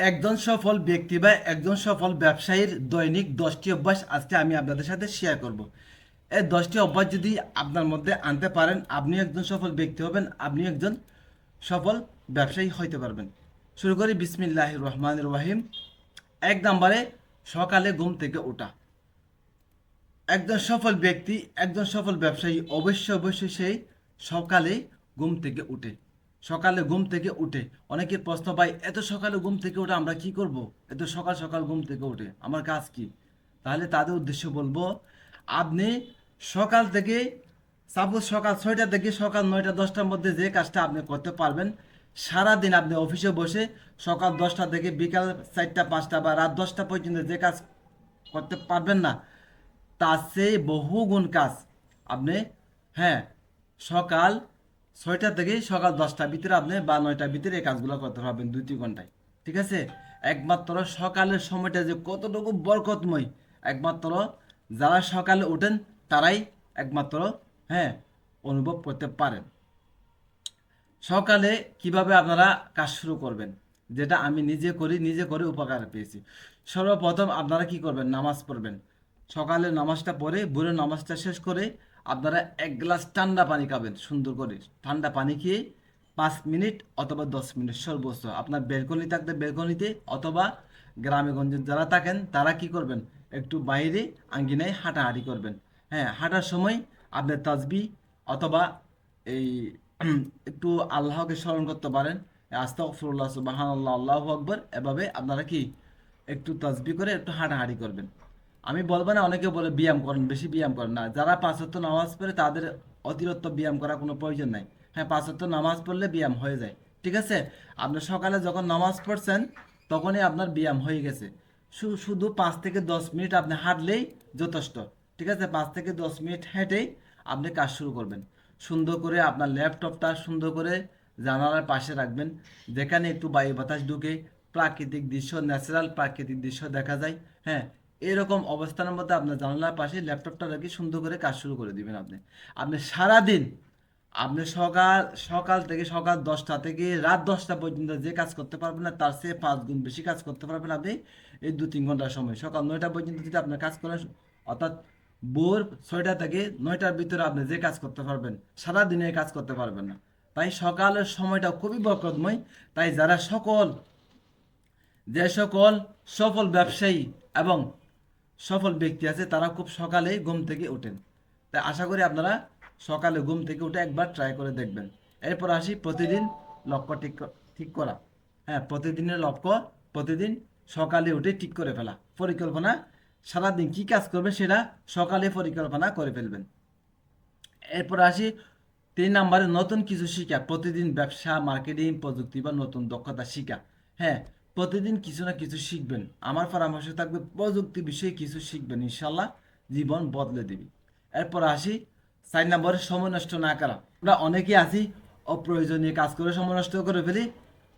একজন সফল ব্যক্তি বা একজন সফল ব্যবসায়ীর দৈনিক 10টি অভ্যাস আজকে আমি আপনাদের সাথে শেয়ার করব। এই 10টি অভ্যাস যদি আপনার মধ্যে আনতে পারেন, আপনি একজন সফল ব্যক্তি হবেন, আপনি একজন সফল ব্যবসায়ী হইতে পারবেন। শুরু করি বিসমিল্লাহির রহমানির রহিম। 1 নম্বরে, সকালে ঘুম থেকে ওঠা। একজন সফল ব্যক্তি, একজন সফল ব্যবসায়ী অবশ্যই সেই সকালে ঘুম থেকে উঠে। সকালে ঘুম থেকে উঠে অনেকের প্রশ্ন, ভাই এত সকালে ঘুম থেকে উঠে আমরা কি করব? এত সকাল সকাল ঘুম থেকে উঠে আমার কাজ কি? তাহলে তাদের উদ্দেশ্য বলবো, আপনি সকাল থেকে, সাপোজ সকাল 6টা থেকে সকাল 9টা 10টার মধ্যে যে কাজটা আপনি করতে পারবেন, সারাদিন আপনি অফিসে বসে সকাল 10টা থেকে বিকাল 4টা 5টা বা রাত 10টা পর্যন্ত যে কাজ করতে পারবেন না, তার চেয়ে বহুগুণ কাজ আপনি, হ্যাঁ, সকাল 6টা থেকে সকাল 10টার ভিতরে আপনি বা 9টার ভিতরে এই কাজগুলো করতে পারবেন 2-3 ঘন্টায়। ঠিক আছে? একমাত্র সকালের সময়টা যে কতটুকু বরকতময়, একমাত্র যারা সকালে ওঠেন তারাই একমাত্র, হ্যাঁ, অনুভব করতে পারেন। সকালে কিভাবে আপনারা কাজ শুরু করবেন, যেটা আমি নিজে করি, নিজে করে উপকার পেয়েছি। সর্বপ্রথম আপনারা কি করবেন? নামাজ পড়বেন। সকালে নামাজটা পড়ে, ভোরের নামাজটা শেষ করে আপনারা 1 গ্লাস ঠান্ডা পানি খাবেন। সুন্দর করে ঠান্ডা পানি খেয়ে 5 মিনিট অথবা 10 মিনিট সর্বোচ্চ আপনার বেলকনি থাকলে বেলকনিতে, অথবা গ্রামে গঞ্জে যারা থাকেন তারা কি করবেন? একটু বাইরে আঙ্গিনায় হাঁটাহাঁটি করবেন। হ্যাঁ, হাঁটার সময় আপনার তাসবি অথবা এই একটু আল্লাহকে স্মরণ করতে পারেন। আস্তাগফিরুল্লাহ, সুবহানাল্লাহ, আল্লাহু আকবার, এভাবে আপনারা কি একটু তাসবিহ করে একটু হাঁটাহাঁটি করবেন। আমি বলবো না, অনেকে বলে ব্যায়াম করেন, বেশি ব্যায়াম করেন না। যারা 5 ওয়াক্ত নামাজ পড়ে তাদের অতিরিক্ত ব্যায়াম করার কোনো প্রয়োজন নাই। হ্যাঁ, 5 ওয়াক্ত নামাজ পড়লে ব্যায়াম হয়ে যায়। ঠিক আছে? আপনি সকালে যখন নামাজ পড়ছেন তখনই আপনার ব্যায়াম হয়ে গেছে। শুধু 5 থেকে 10 মিনিট আপনি হাঁটলেই যথেষ্ট। ঠিক আছে? 5 থেকে 10 মিনিট হেঁটেই আপনি কাজ শুরু করবেন। সুন্দর করে আপনার ল্যাপটপটা সুন্দর করে জানালার পাশে রাখবেন, যেখানে একটু বায়ু বাতাস ঢুকে প্রাকৃতিক দৃশ্য, ন্যাচারাল প্রাকৃতিক দৃশ্য দেখা যায়। হ্যাঁ, এরকম অবস্থানের মধ্যে আপনার জানালার পাশে ল্যাপটপটা রেখে সুন্দর করে কাজ শুরু করে দিবেন। আপনি আপনি সারাদিন, আপনি সকাল সকাল থেকে সকাল 10টা থেকে রাত 10টা পর্যন্ত যে কাজ করতে পারবেন না, তার চেয়ে 5 গুণ বেশি কাজ করতে পারবেন আপনি এই 2-3 ঘন্টার সময়। সকাল 9টা পর্যন্ত যদি আপনার কাজ করেন, অর্থাৎ ভোর 6টা থেকে 9টার ভিতরে আপনি যে কাজ করতে পারবেন, সারাদিনে কাজ করতে পারবেন না। তাই সকালের সময়টা খুবই বরকতময়। তাই যে সকল সফল ব্যবসায়ী এবং সফল ব্যক্তি আছে তারা খুব সকালে ঘুম থেকে ওঠেন। তাই আশা করি আপনারা সকালে ঘুম থেকে উঠে একবার ট্রাই করে দেখবেন। এরপর আসি প্রতিদিন লক্ষ্য ঠিক করা। হ্যাঁ, প্রতিদিনের লক্ষ্য প্রতিদিন সকালে উঠে ঠিক করে ফেলা। পরিকল্পনা, সারাদিন কি কাজ করবেন সেটা সকালে পরিকল্পনা করে ফেলবেন। এরপর আসি 3 নম্বরে, নতুন কিছু শিখা। প্রতিদিন ব্যবসা, মার্কেটিং, প্রযুক্তি বা নতুন দক্ষতা শিখা। হ্যাঁ, প্রতিদিন কিছু না কিছু শিখবেন। আমার পরামর্শ থাকবে প্রযুক্তি বিষয়ে কিছু শিখবেন, ইনশাল্লাহ জীবন বদলে দিবি। এরপর আসি 4 নম্বরে, সময় নষ্ট না করা। আমরা অনেকে আছি অপ্রয়োজনীয় কাজ করে সময় নষ্ট করে ফেলি,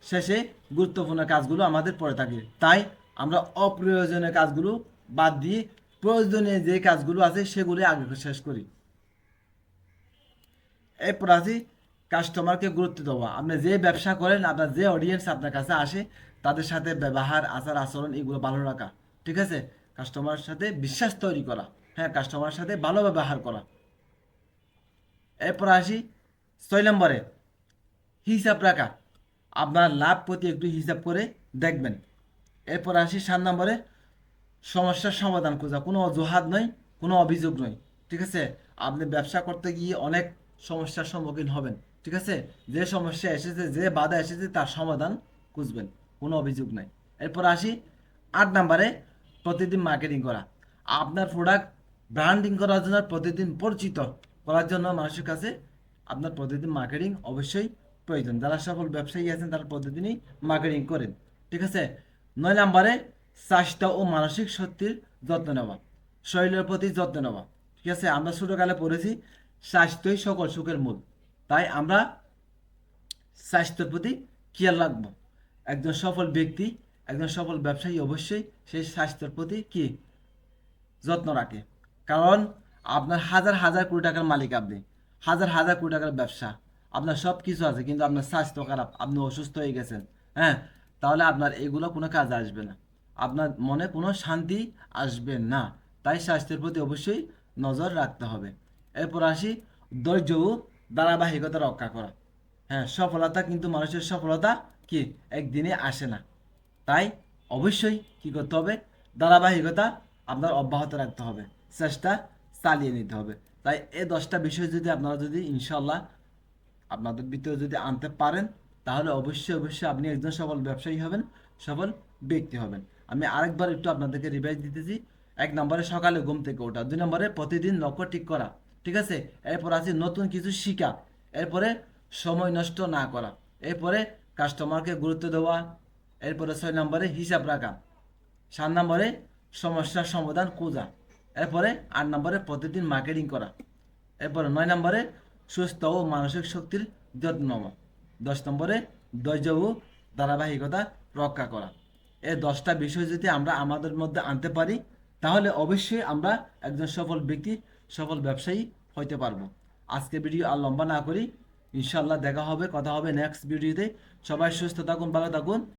শেষে গুরুত্বপূর্ণ কাজগুলো আমাদের পড়ে থাকে। তাই আমরা অপ্রয়োজনীয় কাজগুলো বাদ দিয়ে প্রয়োজনীয় যে কাজগুলো আছে সেগুলি আগে শেষ করি। এরপর আছি কাস্টমারকে গুরুত্ব দেওয়া। আপনি যে ব্যবসা করেন, আপনার যে অডিয়েন্স আপনার কাছে আসে, তাদের সাথে ব্যবহার, আচার আচরণ এগুলো ভালো রাখা। ঠিক আছে? কাস্টমারের সাথে বিশ্বাস তৈরি করা। হ্যাঁ, কাস্টমারের সাথে ভালো ব্যবহার করা। এরপর আসি 6 নম্বরে, হিসাব রাখা। আপনার লাভ প্রতি একটু হিসাব করে দেখবেন। এরপর আসি 7 নম্বরে, সমস্যার সমাধান খোঁজা। কোনো অজুহাত নয়, কোনো অভিযোগ নয়। ঠিক আছে? আপনি ব্যবসা করতে গিয়ে অনেক সমস্যার সম্মুখীন হবেন। ঠিক আছে? যে সমস্যা এসেছে, যে বাধা এসেছে তার সমাধান খুঁজবেন, কোনো অভিযোগ নাই। এরপর আসি 8 নম্বরে, প্রতিদিন মার্কেটিং করা। আপনার প্রোডাক্ট ব্র্যান্ডিং করার জন্য, প্রতিদিন পরিচিত করার জন্য মানুষের কাছে আপনার প্রতিদিন মার্কেটিং অবশ্যই প্রয়োজন। যারা সফল ব্যবসায়ী আছেন তারা প্রতিদিনই মার্কেটিং করেন। ঠিক আছে? 9 নম্বরে, স্বাস্থ্য ও মানসিক শক্তির যত্ন নেওয়া, শরীরের প্রতি যত্ন নেওয়া। ঠিক আছে? আমরা ছোটকালে পড়েছি স্বাস্থ্যই সকল সুখের মূল। তাই আমরা স্বাস্থ্যের প্রতি খেয়াল রাখবো। একজন সফল ব্যক্তি, একজন সফল ব্যবসায়ী অবশ্যই সেই স্বাস্থ্যের প্রতি কি যত্ন রাখে। কারণ আপনার হাজার হাজার কোটি টাকার মালিক, আপনি হাজার হাজার কোটি টাকার ব্যবসা, আপনার সব কিছু আছে, কিন্তু আপনার স্বাস্থ্য খারাপ, আপনি অসুস্থ হয়ে গেছেন। হ্যাঁ, তাহলে আপনার এগুলো কোনো কাজে আসবে না, আপনার মনে কোনো শান্তি আসবে না। তাই স্বাস্থ্যের প্রতি অবশ্যই নজর রাখতে হবে। এরপর আসি ধৈর্য ও ধারাবাহিকতা রক্ষা করা। হ্যাঁ, সফলতা কিন্তু মানুষের সফলতা কি একদিনে আসে না। তাই অবশ্যই কি করতে হবে, ধারাবাহিকতা আপনার অব্যাহত রাখতে হবে, চেষ্টা চালিয়ে নিতে হবে। তাই এই 10টা বিষয় যদি আপনারা যদি ইনশাল্লাহ আপনাদের ভিতরে যদি আনতে পারেন, তাহলে অবশ্যই অবশ্যই আপনি একজন সফল ব্যবসায়ী হবেন, সফল ব্যক্তি হবেন। আমি আরেকবার একটু আপনাদেরকে রিভাইজ দিতেছি। 1 নম্বরে সকালে ঘুম থেকে ওঠা, 2 নম্বরে প্রতিদিন লক্ষ্য ঠিক করা, ঠিক আছে। এরপর আছে নতুন কিছু শিখা, এরপরে সময় নষ্ট না করা, এরপরে কাস্টমারকে গুরুত্ব দেওয়া, এরপরে 6 নম্বরে হিসাব রাখা, 7 নম্বরে সমস্যার সমাধান খোঁজা, এরপরে 8 নম্বরে প্রতিদিন মার্কেটিং করা, এরপরে 9 নম্বরে সুস্থ ও মানসিক শক্তির যত্ন নেওয়া, 10 নম্বরে ধৈর্য ও ধারাবাহিকতা রক্ষা করা। এই 10টা বিষয় যদি আমরা আমাদের মধ্যে আনতে পারি, তাহলে অবশ্যই আমরা একজন সফল ব্যক্তি, সফল ব্যবসায়ী হইতে পারবো। আজকে ভিডিও আর লম্বা না করি, ইনশাল্লাহ দেখা হবে, কথা হবে নেক্সট ভিডিওতে। সবাই সুস্থ থাকুন, ভালো থাকুন।